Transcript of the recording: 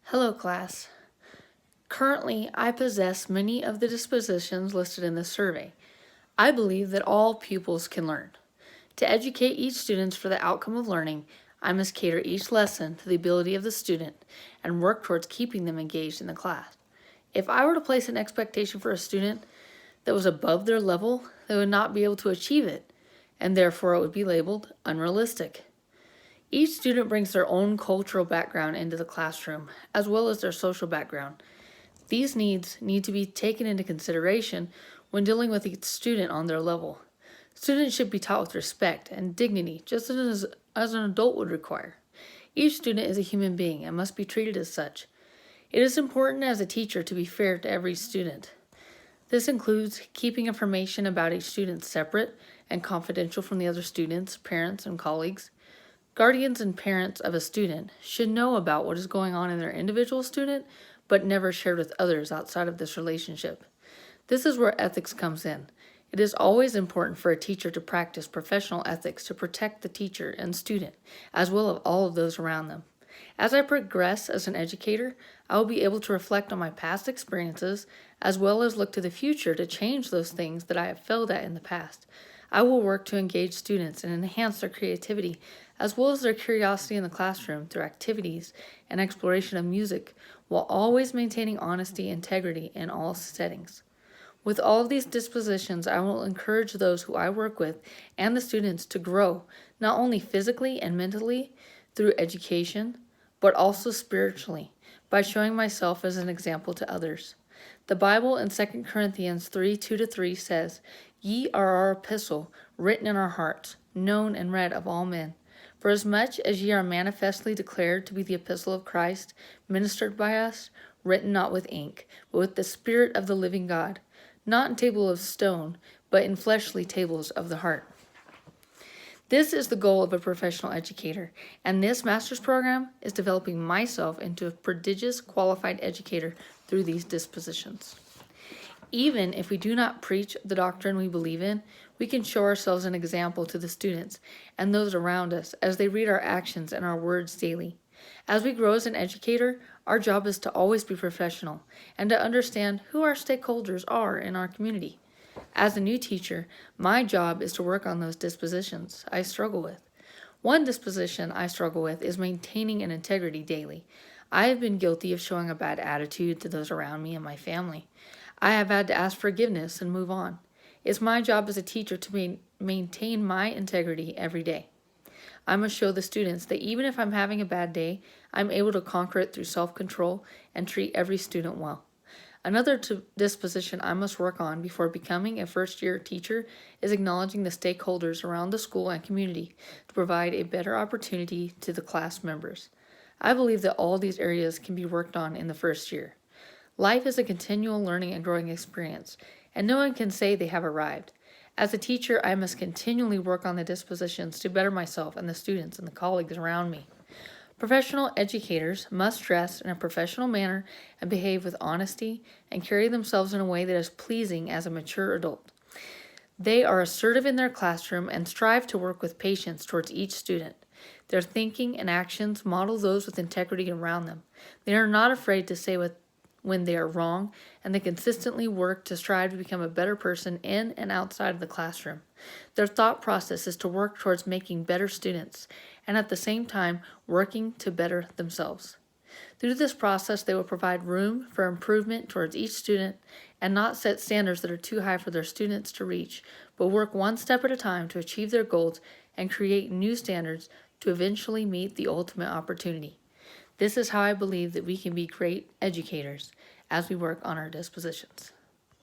Hello, class. Currently, I possess many of the dispositions listed in this survey. I believe that all pupils can learn. To educate each student for the outcome of learning, I must cater each lesson to the ability of the student and work towards keeping them engaged in the class. If I were to place an expectation for a student that was above their level, they would not be able to achieve it, and therefore it would be labeled unrealistic. Each student brings their own cultural background into the classroom, as well as their social background. These needs need to be taken into consideration when dealing with each student on their level. Students should be taught with respect and dignity, just as an adult would require. Each student is a human being and must be treated as such. It is important as a teacher to be fair to every student. This includes keeping information about each student separate and confidential from the other students, parents, and colleagues. Guardians and parents of a student should know about what is going on in their individual student, but never shared with others outside of this relationship. This is where ethics comes in. It is always important for a teacher to practice professional ethics to protect the teacher and student, as well as all of those around them. As I progress as an educator, I will be able to reflect on my past experiences, as well as look to the future to change those things that I have failed at in the past. I will work to engage students and enhance their creativity, as well as their curiosity in the classroom through activities and exploration of music, while always maintaining honesty and integrity in all settings. With all of these dispositions, I will encourage those who I work with and the students to grow, not only physically and mentally through education, but also spiritually, by showing myself as an example to others. The Bible in 2 Corinthians 3:2-3 says, "Ye are our epistle, written in our hearts, known and read of all men. For as much as ye are manifestly declared to be the epistle of Christ, ministered by us, written not with ink, but with the Spirit of the living God, not in tables of stone, but in fleshly tables of the heart." This is the goal of a professional educator, and this master's program is developing myself into a prodigious qualified educator through these dispositions. Even if we do not preach the doctrine we believe in, we can show ourselves an example to the students and those around us as they read our actions and our words daily. As we grow as an educator, our job is to always be professional and to understand who our stakeholders are in our community. As a new teacher, my job is to work on those dispositions I struggle with. One disposition I struggle with is maintaining an integrity daily. I have been guilty of showing a bad attitude to those around me and my family. I have had to ask forgiveness and move on. It's my job as a teacher to maintain my integrity every day. I must show the students that even if I'm having a bad day, I'm able to conquer it through self-control and treat every student well. Another disposition I must work on before becoming a first-year teacher is acknowledging the stakeholders around the school and community to provide a better opportunity to the class members. I believe that all these areas can be worked on in the first year. Life is a continual learning and growing experience, and no one can say they have arrived. As a teacher, I must continually work on the dispositions to better myself and the students and the colleagues around me. Professional educators must dress in a professional manner and behave with honesty and carry themselves in a way that is pleasing as a mature adult. They are assertive in their classroom and strive to work with patience towards each student. Their thinking and actions model those with integrity around them. They are not afraid to say when they are wrong, and they consistently work to strive to become a better person in and outside of the classroom. Their thought process is to work towards making better students, and at the same time, working to better themselves. Through this process, they will provide room for improvement towards each student and not set standards that are too high for their students to reach, but work one step at a time to achieve their goals and create new standards to eventually meet the ultimate opportunity. This is how I believe that we can be great educators as we work on our dispositions.